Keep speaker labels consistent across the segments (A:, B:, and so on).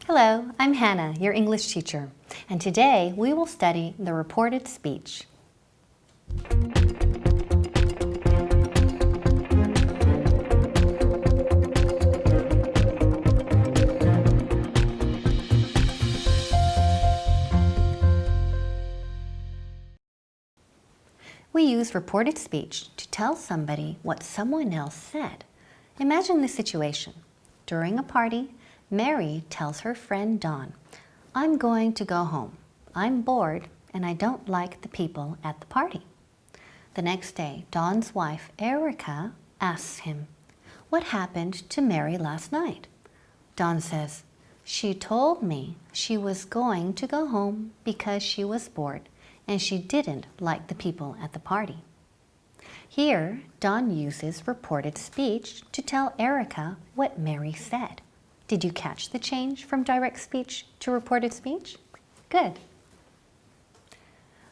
A: Hello, I'm Hannah, your English teacher, and today we will study the reported speech. We use reported speech to tell somebody what someone else said. Imagine this situation. During a party, Mary tells her friend Dawn, "I'm going to go home. I'm bored and I don't like the people at the party." The next day, Dawn's wife, Erica, asks him, "What happened to Mary last night?" Dawn says, "She told me she was going to go home because she was bored and she didn't like the people at the party." Here, Dawn uses reported speech to tell Erica what Mary said. Did you catch the change from direct speech to reported speech? Good.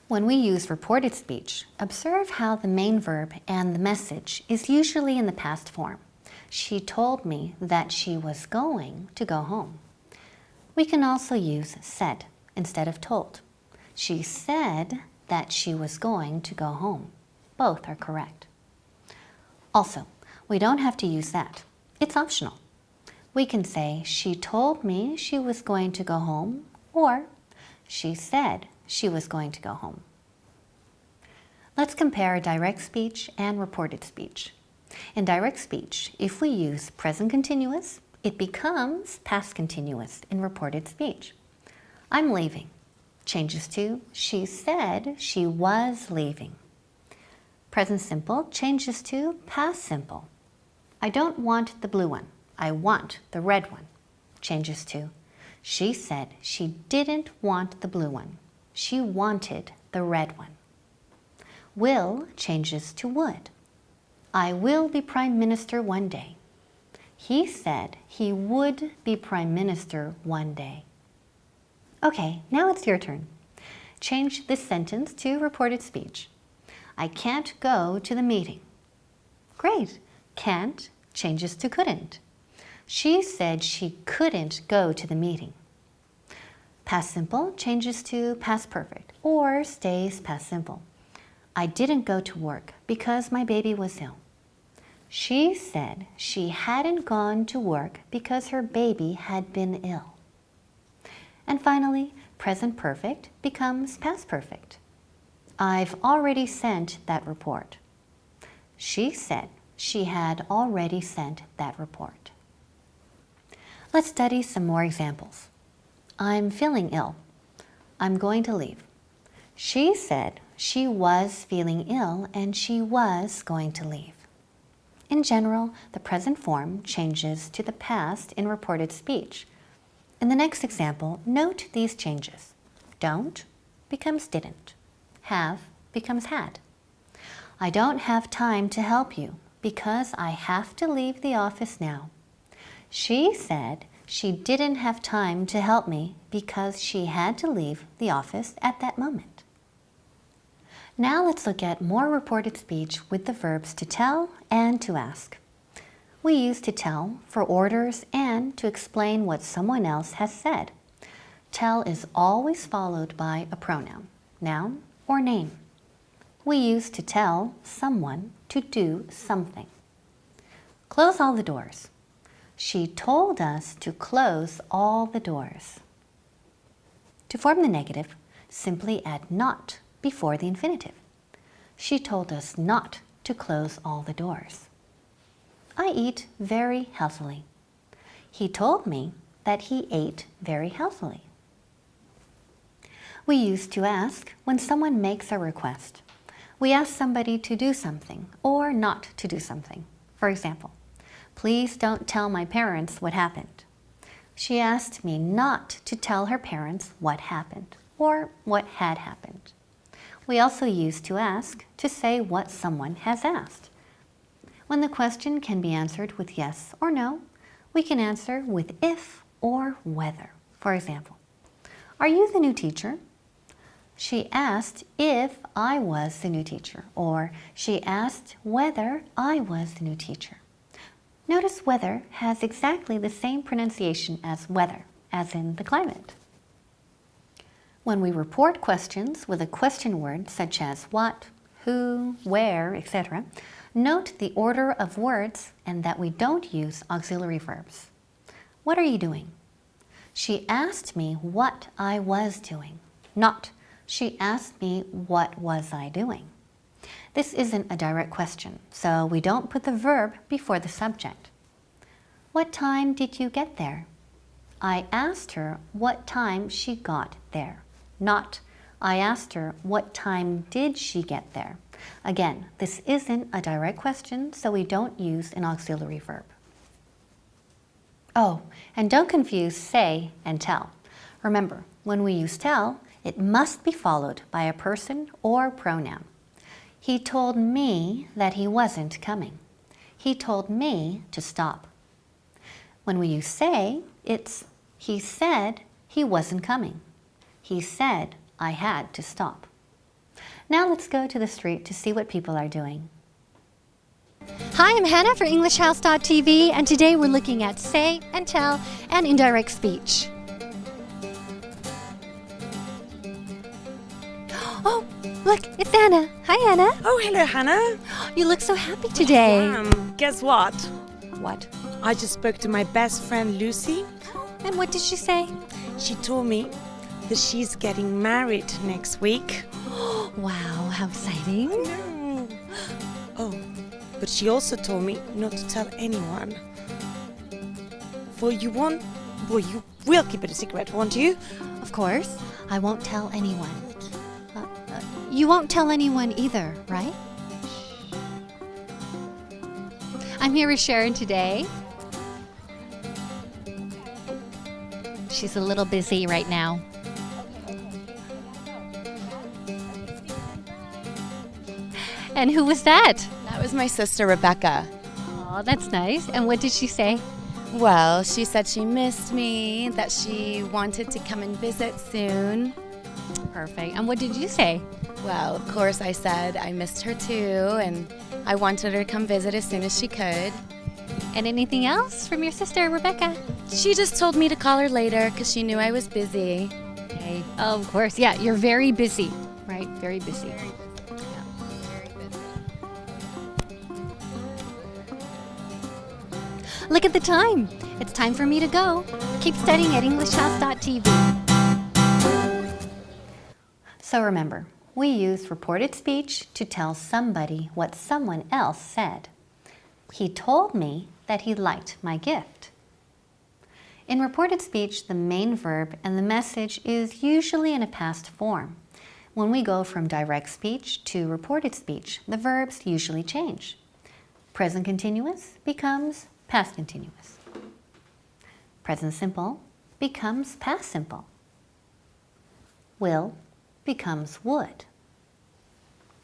A: When we use reported speech, observe how the main verb and the message is usually in the past form. She told me that she was going to go home. We can also use said instead of told. She said that she was going to go home. Both are correct. Also, we don't have to use that. It's optional. We can say, "She told me she was going to go home," or "She said she was going to go home." Let's compare direct speech and reported speech. In direct speech, if we use present continuous, it becomes past continuous in reported speech. "I'm leaving" changes to "She said she was leaving." Present simple changes to past simple. "I don't want the blue one. I want the red one." Changes to "She said she didn't want the blue one. She wanted the red one." Will changes to would. "I will be Prime Minister one day." He said he would be Prime Minister one day. Okay, now it's your turn. Change this sentence to reported speech. "I can't go to the meeting." Great. Can't changes to couldn't. She said she couldn't go to the meeting. Past simple changes to past perfect or stays past simple. "I didn't go to work because my baby was ill." She said she hadn't gone to work because her baby had been ill. And finally, present perfect becomes past perfect. "I've already sent that report." She said she had already sent that report. Let's study some more examples. "I'm feeling ill." "I'm going to leave." She said she was feeling ill and she was going to leave. In general, the present form changes to the past in reported speech. In the next example, note these changes. Don't becomes didn't. Have becomes had. "I don't have time to help you because I have to leave the office now." She said she didn't have time to help me because she had to leave the office at that moment. Now let's look at more reported speech with the verbs to tell and to ask. We use to tell for orders and to explain what someone else has said. Tell is always followed by a pronoun, noun, or name. We use to tell someone to do something. Close all the doors. She told us to close all the doors. To form the negative, simply add not before the infinitive. She told us not to close all the doors. I eat very healthily. He told me that he ate very healthily. We use to ask when someone makes a request. We ask somebody to do something or not to do something. For example, "Please don't tell my parents what happened." She asked me not to tell her parents what happened or what had happened. We also use to ask to say what someone has asked. When the question can be answered with yes or no, we can answer with if or whether. For example, "Are you the new teacher?" She asked if I was the new teacher, or she asked whether I was the new teacher. Notice whether has exactly the same pronunciation as whether. as in the climate. When we report questions with a question word such as what, who, where, etc., note the order of words and that we don't use auxiliary verbs. What are you doing? She asked me what I was doing, not she asked me what was I doing. This isn't a direct question, so we don't put the verb before the subject. What time did you get there? I asked her what time she got there, not I asked her what time did she get there. Again, this isn't a direct question, so we don't use an auxiliary verb. Oh, and don't confuse say and tell. Remember, when we use tell, it must be followed by a person or pronoun. He told me that he wasn't coming. He told me to stop. When we use say, it's he said he wasn't coming. He said I had to stop. Now let's go to the street to see what people are doing. Hi, I'm Hannah for EnglishHouse.tv, and today we're looking at say and tell and indirect speech. Oh, look, it's Anna. Hi, Anna.
B: Oh, hello, Hannah.
A: You look so happy today.
B: Guess what?
A: What?
B: I just spoke to my best friend, Lucy.
A: And what did she say?
B: She told me that she's getting married next week.
A: Wow, how exciting.
B: No. Oh, but she also told me not to tell anyone. You will keep it a secret, won't you?
A: Of course, I won't tell anyone. You won't tell anyone either, right? I'm here with Sharon today. She's a little busy right now. And who was that?
C: That was my sister, Rebecca.
A: Oh, that's nice. And what did she say?
C: Well, she said she missed me, that she wanted to come and visit soon.
A: Perfect. And what did you say?
C: Well, of course, I said I missed her too, and I wanted her to come visit as soon as she could.
A: And anything else from your sister, Rebecca?
C: She just told me to call her later because she knew I was busy.
A: Okay. Oh, of course. Yeah, you're very busy, right? Very busy. Look at the time. It's time for me to go. Keep studying at EnglishHouse.tv. So remember, we use reported speech to tell somebody what someone else said. He told me that he liked my gift. In reported speech, the main verb and the message is usually in a past form. When we go from direct speech to reported speech, the verbs usually change. Present continuous becomes past continuous. Present simple becomes past simple. Will becomes would.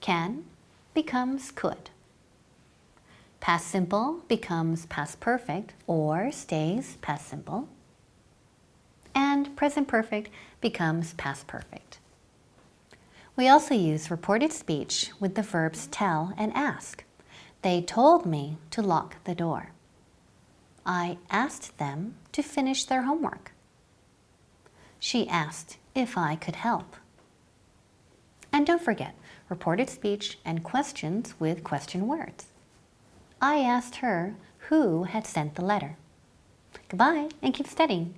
A: Can becomes could. Past simple becomes past perfect or stays past simple. And present perfect becomes past perfect. We also use reported speech with the verbs tell and ask. They told me to lock the door. I asked them to finish their homework. She asked if I could help. And don't forget, reported speech and questions with question words. I asked her who had sent the letter. Goodbye and keep studying.